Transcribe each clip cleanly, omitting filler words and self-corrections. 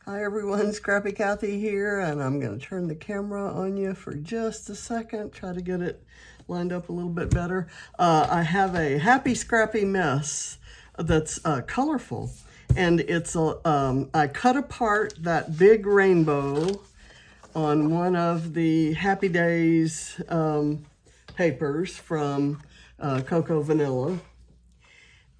Hi everyone, Scrappy Kathy here, and I'm going to turn the camera on you for just a second, try to get it lined up a little bit better. I have a Happy Scrappy Mess that's colorful, and it's I cut apart that big rainbow on one of the Happy Days papers from Cocoa Vanilla,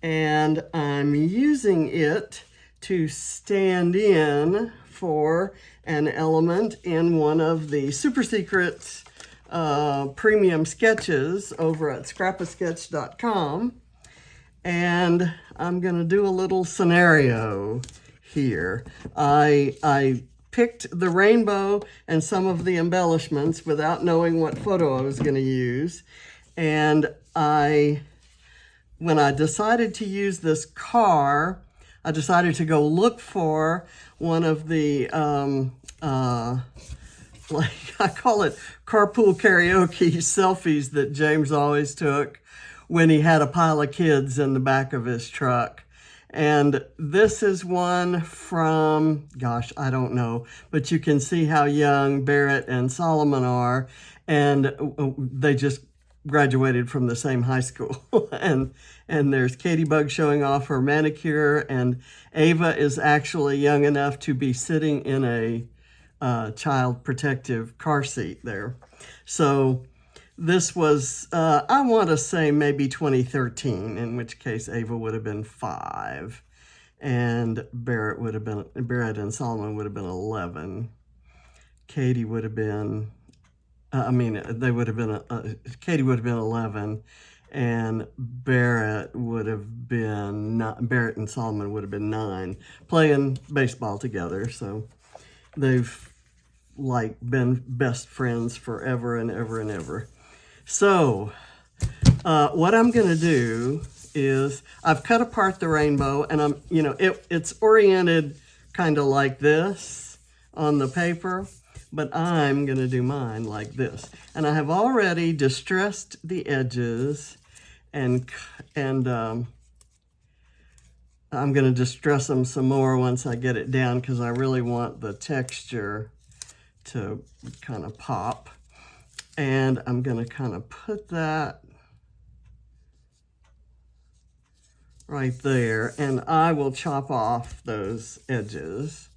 and I'm using it to stand in for an element in one of the super secret premium sketches over at scrapasketch.com. And I'm gonna do a little scenario here. I picked the rainbow and some of the embellishments without knowing what photo I was gonna use. And when I decided to use this car, I decided to go look for one of the, like I call it Carpool Karaoke selfies that James always took when he had a pile of kids in the back of his truck. And this is one from, gosh, I don't know, but you can see how young Barrett and Solomon are, and they just graduated from the same high school. and there's Katie Bug showing off her manicure, and Ava is actually young enough to be sitting in a child protective car seat there. So this was, I want to say maybe 2013, in which case Ava would have been 5, and Barrett and Solomon would have been 11. Katie would have been, they would have been, Katie would have been 11, and Barrett and Solomon would have been 9, playing baseball together. So they've like been best friends forever and ever and ever. So what I'm gonna do is I've cut apart the rainbow, and it's oriented kind of like this on the paper, but I'm gonna do mine like this. And I have already distressed the edges, and I'm gonna distress them some more once I get it down, because I really want the texture to kind of pop. And I'm gonna kind of put that right there, and I will chop off those edges.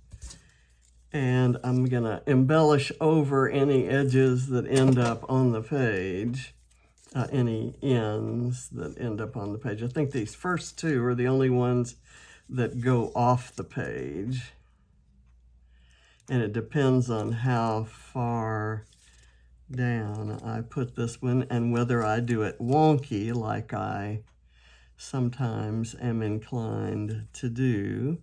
And I'm gonna embellish over any edges that end up on the page, any ends that end up on the page. I think these first two are the only ones that go off the page. And it depends on how far down I put this one and whether I do it wonky like I sometimes am inclined to do.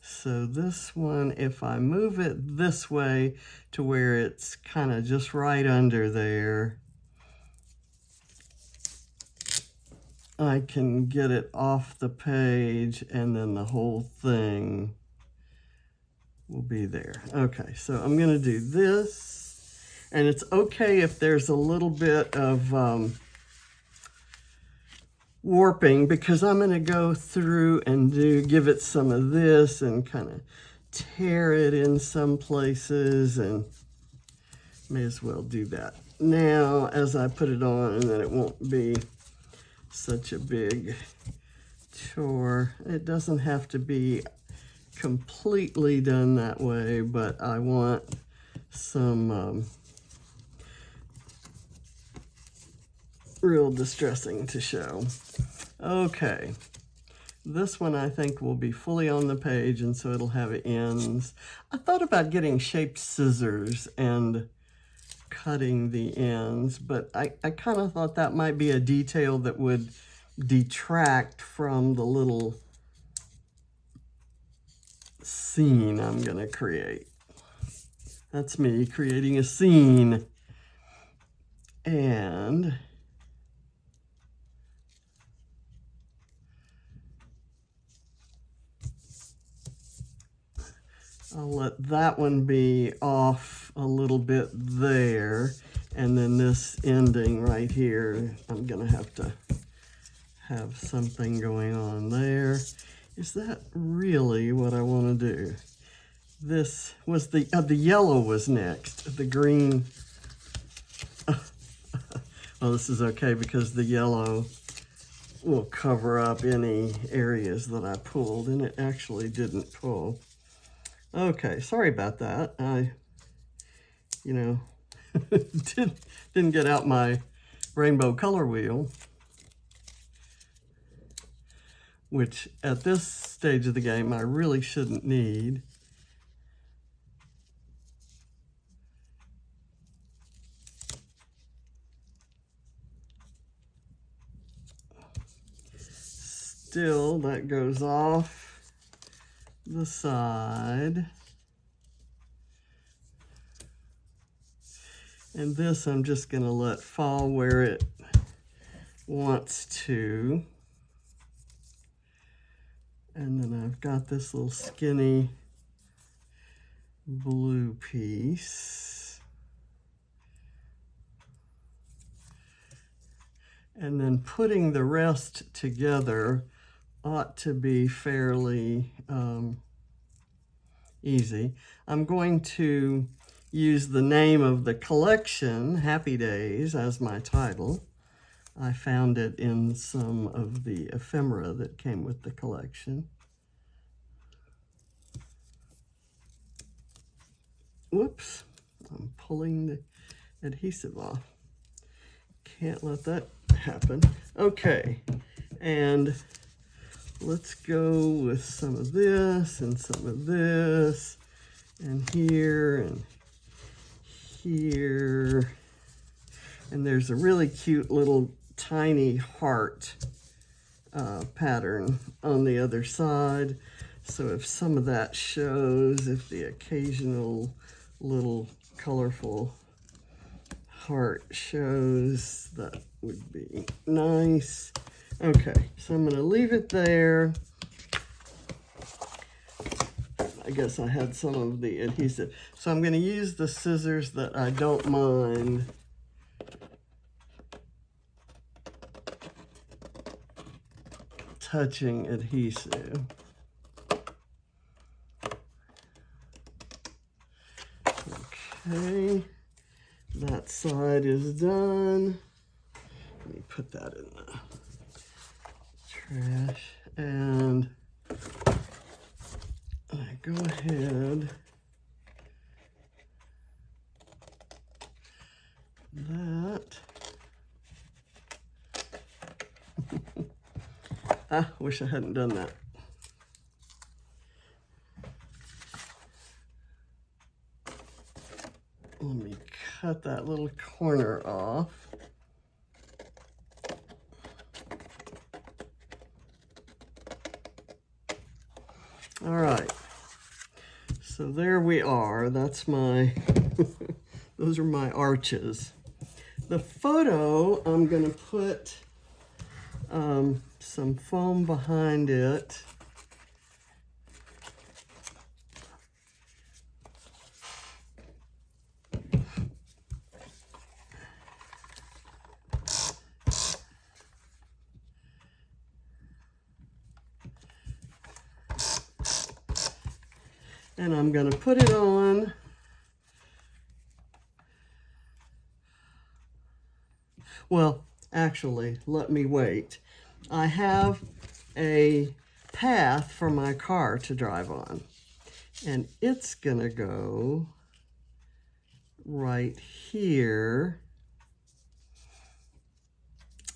So this one, if I move it this way to where it's kind of just right under there, I can get it off the page, and then the whole thing will be there. Okay, so I'm gonna do this, and it's okay if there's a little bit of warping, because I'm gonna go through and give it some of this and kind of tear it in some places, and may as well do that now as I put it on, and then it won't be such a big chore. It doesn't have to be completely done that way, but I want some real distressing to show. Okay, this one I think will be fully on the page, and so it'll have ends. I thought about getting shaped scissors and cutting the ends, but I kind of thought that might be a detail that would detract from the little scene I'm gonna create. That's me creating a scene. And I'll let that one be off a little bit there, and then this ending right here, I'm gonna have to have something going on there. Is that really what I want to do? This was the yellow was next. The green, well, this is okay because the yellow will cover up any areas that I pulled, and it actually didn't pull. Okay, sorry about that. I, didn't get out my rainbow color wheel, which at this stage of the game I really shouldn't need. Still, that goes off the side. And this I'm just going to let fall where it wants to. And then I've got this little skinny blue piece. And then putting the rest together ought to be fairly easy. I'm going to use the name of the collection, Happy Days, as my title. I found it in some of the ephemera that came with the collection. Whoops, I'm pulling the adhesive off. Can't let that happen. Okay, and let's go with some of this and some of this and here and here. And there's a really cute little tiny heart pattern on the other side. So if some of that shows, if the occasional little colorful heart shows, that would be nice. Okay, so I'm going to leave it there. I guess I had some of the adhesive. So I'm going to use the scissors that I don't mind touching adhesive. Okay, that side is done. Let me put that in the trash, and I go ahead that. I wish I hadn't done that. Let me cut that little corner off. All right, so there we are. That's my, those are my arches. The photo, I'm gonna put some foam behind it. And I'm going to put it on. Well, actually, let me wait. I have a path for my car to drive on, and it's going to go right here.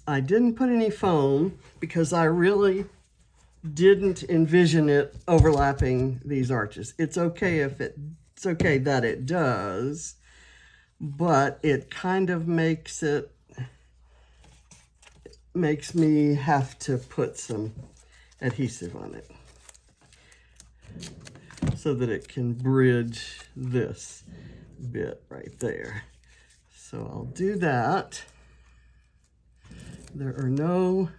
I didn't put any foam because I really didn't envision it overlapping these arches. It's okay if it's okay that it does, but it kind of makes me have to put some adhesive on it so that it can bridge this bit right there. So I'll do that. There are no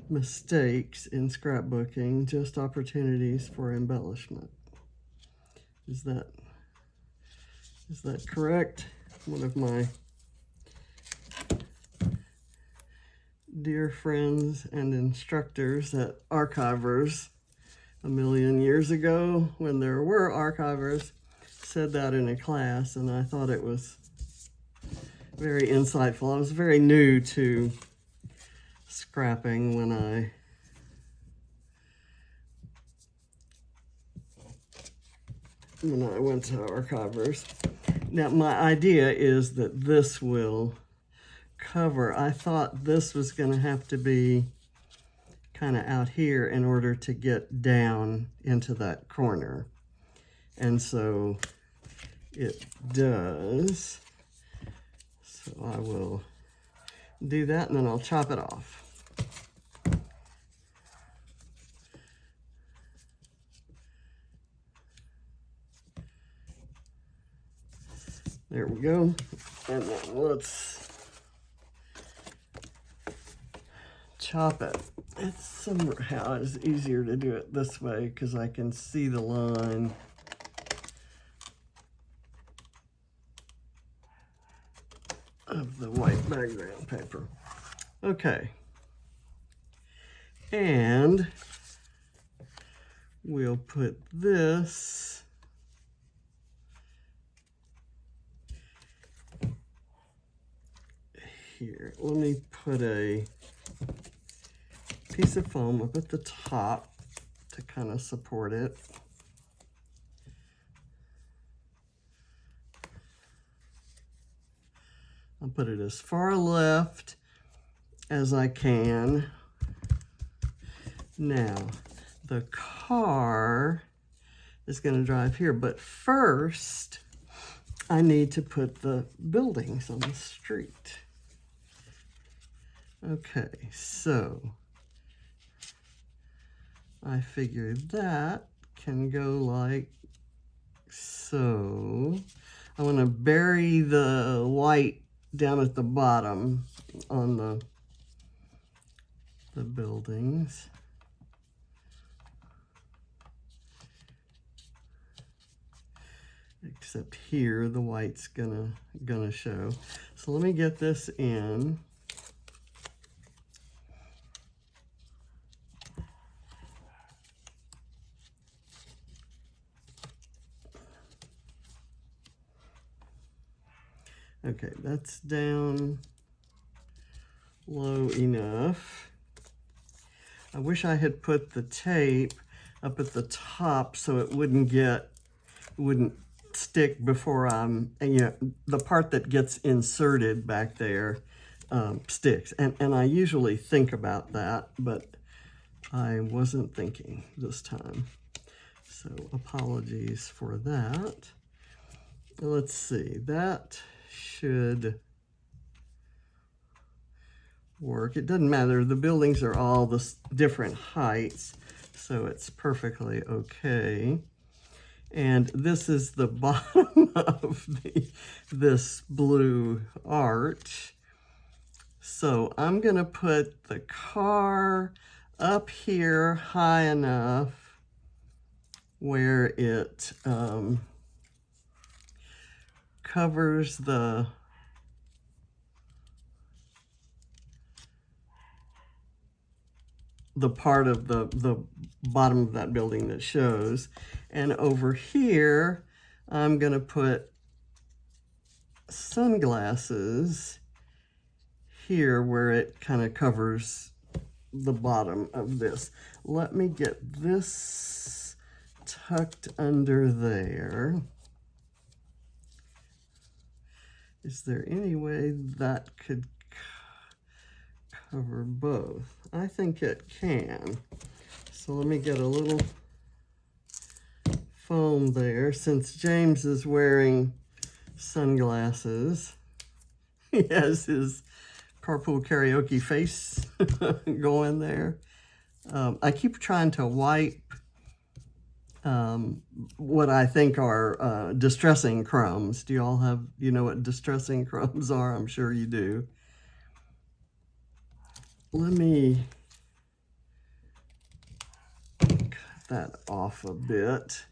mistakes in scrapbooking, just opportunities for embellishment. Is that correct? One of my dear friends and instructors at Archivers a million years ago when there were archivers said that in a class, and I thought it was very insightful. I was very new to scrapping when I went to archivers. Now, my idea is that this will cover. I thought this was going to have to be kind of out here in order to get down into that corner. And so it does. So I will do that, and then I'll chop it off. There we go. And then let's chop it. It's somehow it's easier to do it this way because I can see the line. Of the white background paper. Okay. And we'll put this here. Let me put a piece of foam up at the top to kind of support it. I'll put it as far left as I can. Now, the car is going to drive here, but first I need to put the buildings on the street. Okay, so I figured that can go like so. I want to bury the white down at the bottom on the buildings. Except here the white's gonna show. So let me get this in. Okay, that's down low enough. I wish I had put the tape up at the top so it wouldn't stick before the part that gets inserted back there sticks. And I usually think about that, but I wasn't thinking this time. So apologies for that. Let's see, that should work. It doesn't matter. The buildings are all the different heights, so it's perfectly okay. And this is the bottom of this blue arch. So I'm going to put the car up here high enough where it covers the part of the bottom of that building that shows. And over here, I'm going to put sunglasses here where it kind of covers the bottom of this. Let me get this tucked under there. Is there any way that could cover both? I think it can. So let me get a little foam there. Since James is wearing sunglasses, he has his Carpool Karaoke face going there. I keep trying to wipe what I think are distressing crumbs. Do you all have, you know what distressing crumbs are? I'm sure you do. Let me cut that off a bit.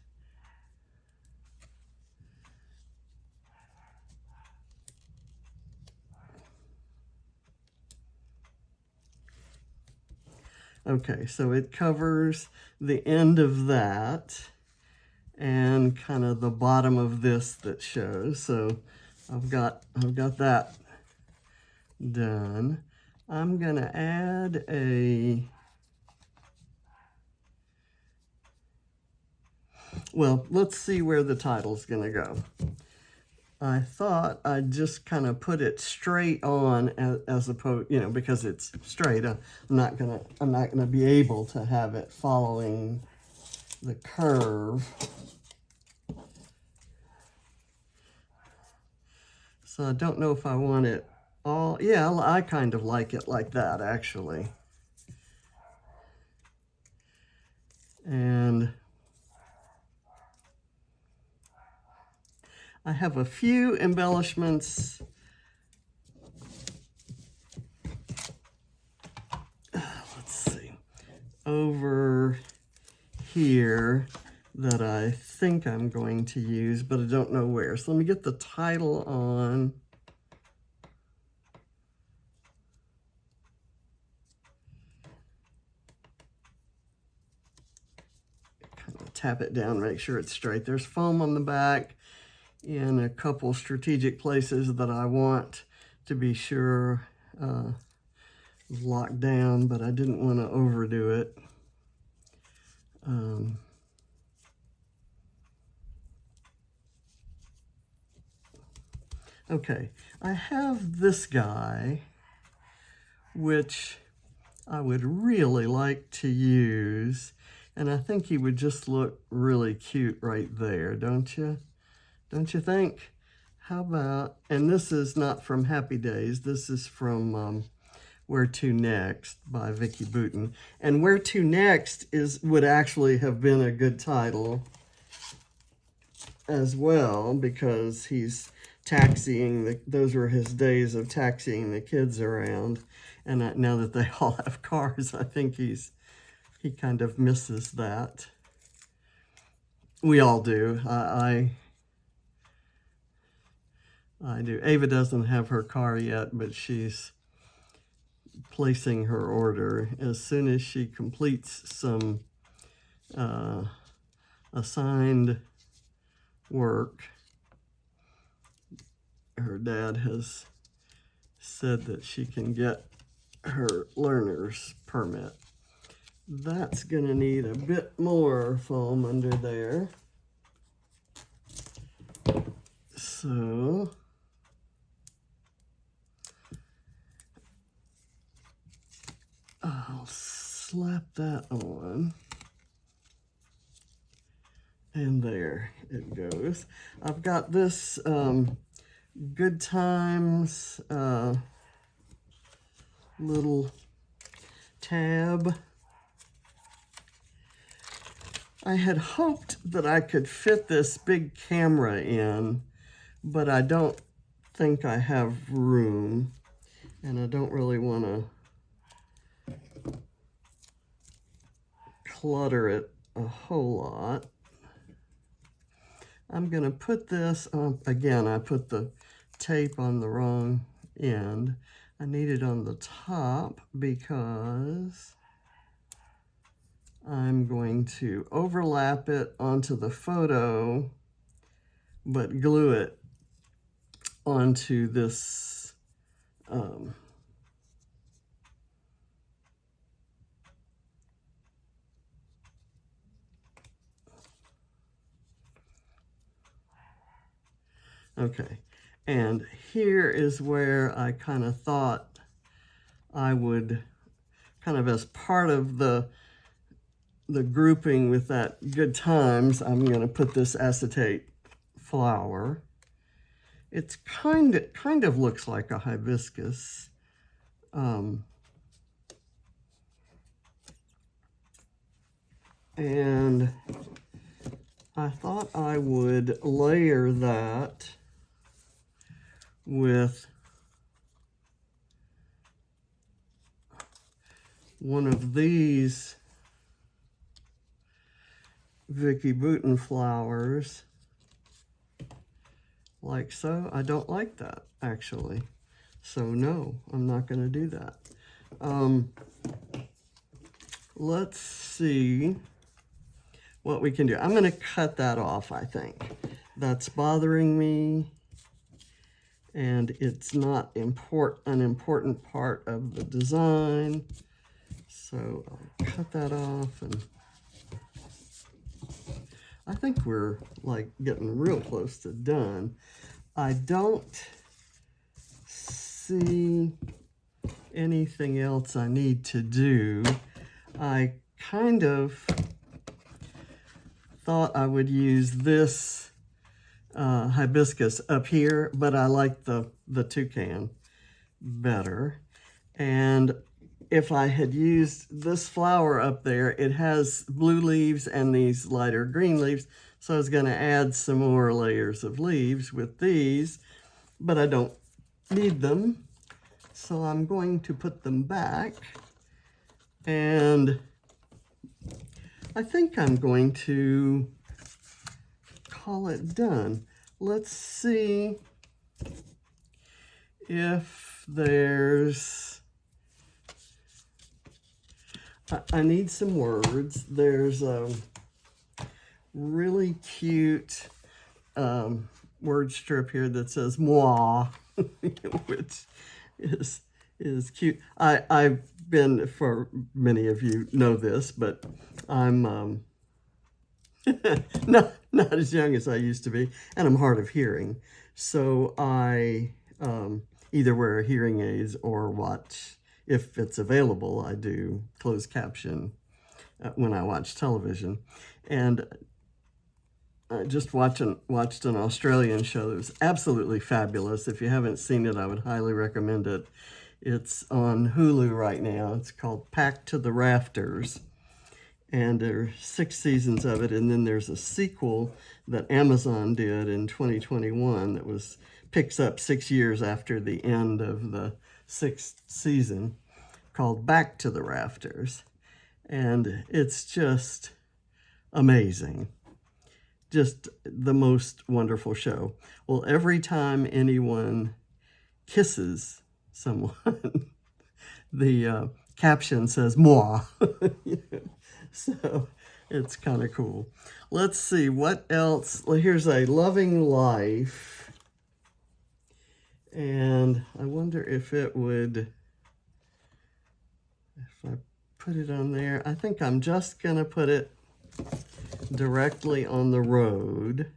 Okay, so it covers the end of that and kind of the bottom of this that shows. So I've got that done. I'm gonna add well, let's see where the title's gonna go. I thought I'd just kind of put it straight on as opposed, you know, because it's straight. I'm not gonna be able to have it following the curve. So I don't know if I want it all. Yeah, I kind of like it like that, actually. And I have a few embellishments. Let's see, over here that I think I'm going to use, but I don't know where. So let me get the title on. Kind of tap it down, make sure it's straight. There's foam on the back in a couple strategic places that I want to be sure locked down, but I didn't want to overdo it. Okay, I have this guy, which I would really like to use, and I think he would just look really cute right there, don't you? Don't you think? How about, and this is not from Happy Days, this is from Where to Next by Vicki Boutin. And Where to Next would actually have been a good title as well, because he's taxiing, those were his days of taxiing the kids around. And now that they all have cars, I think he kind of misses that. We all do. I do. Ava doesn't have her car yet, but she's placing her order. As soon as she completes some assigned work, her dad has said that she can get her learner's permit. That's gonna need a bit more foam under there. So I'll slap that on. And there it goes. I've got this Good Times little tab. I had hoped that I could fit this big camera in, but I don't think I have room, and I don't really want to clutter it a whole lot. I'm going to put this on, again, I put the tape on the wrong end. I need it on the top because I'm going to overlap it onto the photo, but glue it onto this okay. And here is where I kind of thought I would, kind of as part of the grouping with that Good Times, I'm going to put this acetate flower. It's kind of looks like a hibiscus. And I thought I would layer that with one of these Vicki Boutin flowers, like so. I don't like that, actually. So no, I'm not going to do that. let's see what we can do. I'm going to cut that off, I think. That's bothering me, and it's not an important part of the design. So I'll cut that off, and I think we're like getting real close to done. I don't see anything else I need to do. I kind of thought I would use this hibiscus up here, but I like the toucan better. And if I had used this flower up there, it has blue leaves and these lighter green leaves, so I was going to add some more layers of leaves with these, but I don't need them, so I'm going to put them back, and I think I'm going to call it done. Let's see if there's, I need some words. There's a really cute word strip here that says moi, which is cute. I've been, for many of you know this, but I'm not as young as I used to be, and I'm hard of hearing. So I either wear hearing aids or watch, if it's available, I do closed caption when I watch television. And I just watched an Australian show that was absolutely fabulous. If you haven't seen it, I would highly recommend it. It's on Hulu right now. It's called Packed to the Rafters. And there are 6 seasons of it, and then there's a sequel that Amazon did in 2021 that picks up 6 years after the end of the 6th season, called Back to the Rafters. And it's just amazing. Just the most wonderful show. Well, every time anyone kisses someone, the caption says moi. So it's kind of cool. Let's see what else. Well, here's a loving life. And I wonder if it would, if I put it on there. I think I'm just going to put it directly on the road.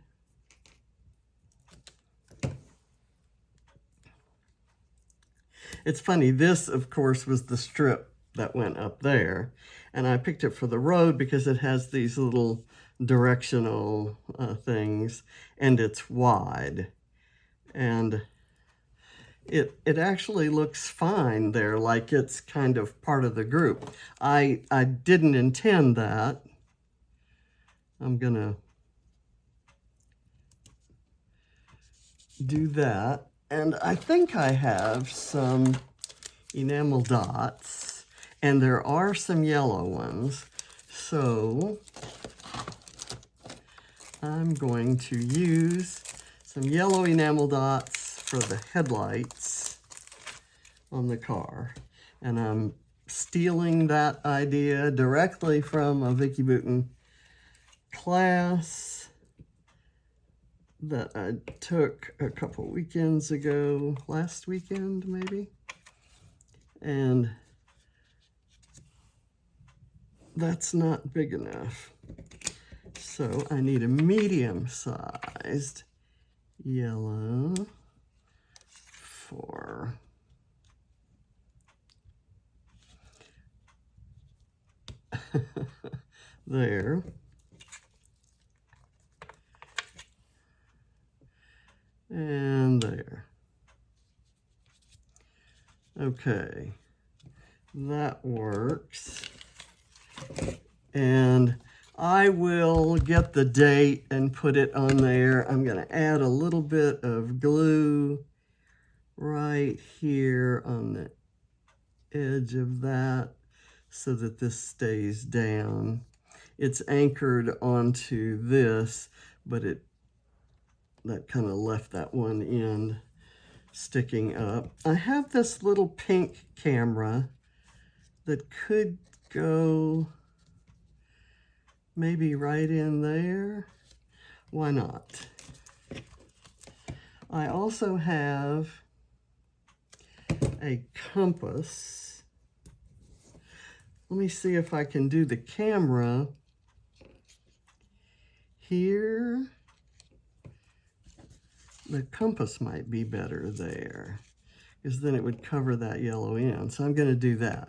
It's funny, this, of course, was the strip that went up there. And I picked it for the road because it has these little directional things, and it's wide. And it actually looks fine there, like it's kind of part of the group. I didn't intend that. I'm going to do that. And I think I have some enamel dots, and there are some yellow ones. So I'm going to use some yellow enamel dots for the headlights on the car. And I'm stealing that idea directly from a Vicki Boutin class that I took a couple weekends ago, last weekend maybe. And that's not big enough. So I need a medium-sized yellow for there. And there. Okay, that works. And I will get the date and put it on there. I'm going to add a little bit of glue right here on the edge of that so that this stays down. It's anchored onto this, but that kind of left that one end sticking up. I have this little pink camera that could go maybe right in there. Why not? I also have a compass. Let me see if I can do the camera here. The compass might be better there, because then it would cover that yellow end. So I'm going to do that.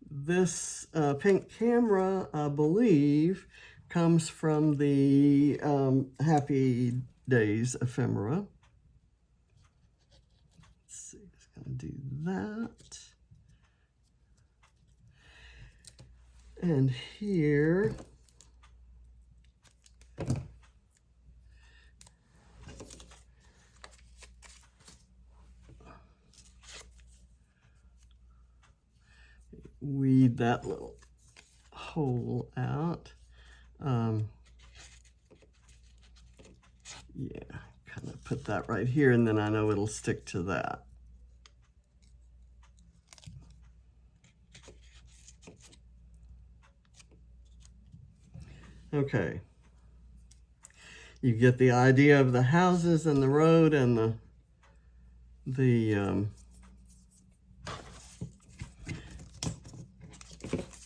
This pink camera, I believe, comes from the Happy Days ephemera. Let's see, it's going to do that. And here, weed that little hole out. Yeah, kind of put that right here, and then I know it'll stick to that. Okay. You get the idea of the houses and the road and the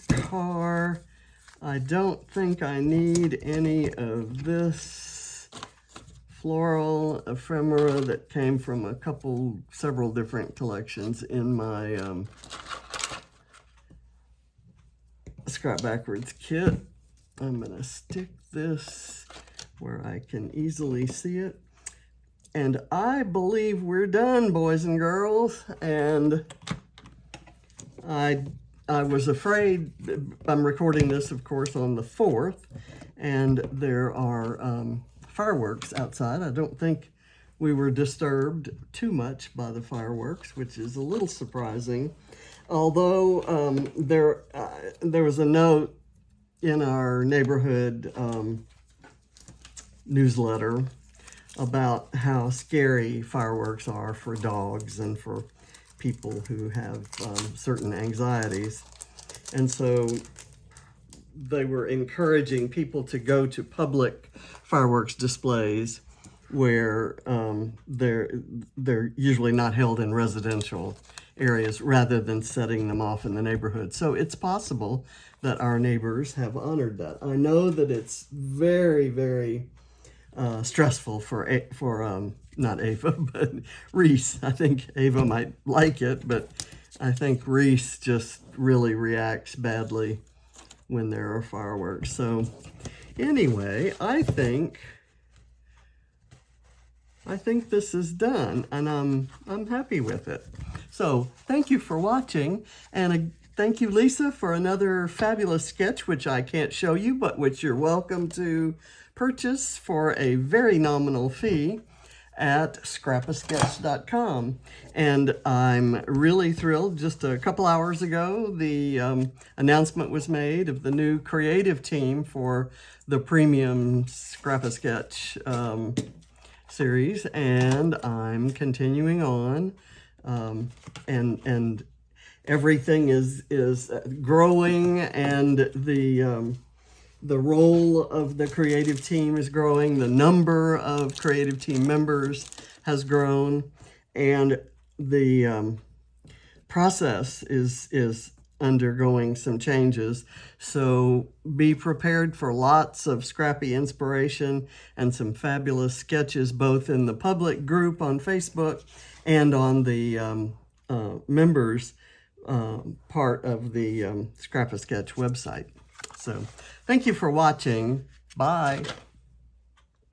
car. I don't think I need any of this floral ephemera that came from several different collections in my Scrap Backwards kit. I'm gonna stick this where I can easily see it. And I believe we're done, boys and girls. And I was afraid, I'm recording this, of course, on the 4th, and there are fireworks outside. I don't think we were disturbed too much by the fireworks, which is a little surprising. Although there was a note in our neighborhood newsletter about how scary fireworks are for dogs and for people who have certain anxieties. And so they were encouraging people to go to public fireworks displays where they're usually not held in residential areas, rather than setting them off in the neighborhood. So it's possible that our neighbors have honored that. I know that it's very, very stressful for not Ava, but Reese. I think Ava might like it, but I think Reese just really reacts badly when there are fireworks. So anyway, I think this is done, and I'm happy with it. So thank you for watching, and thank you, Lisa, for another fabulous sketch, which I can't show you, but which you're welcome to purchase for a very nominal fee at scrapasketch.com. And I'm really thrilled. Just a couple hours ago, the announcement was made of the new creative team for the premium Scrap-A-Sketch series, and I'm continuing on, and everything is growing, and the role of the creative team is growing. The number of creative team members has grown, and the process is undergoing some changes. So be prepared for lots of scrappy inspiration and some fabulous sketches, both in the public group on Facebook and on the members part of the Scrap-A-Sketch website. So thank you for watching. Bye.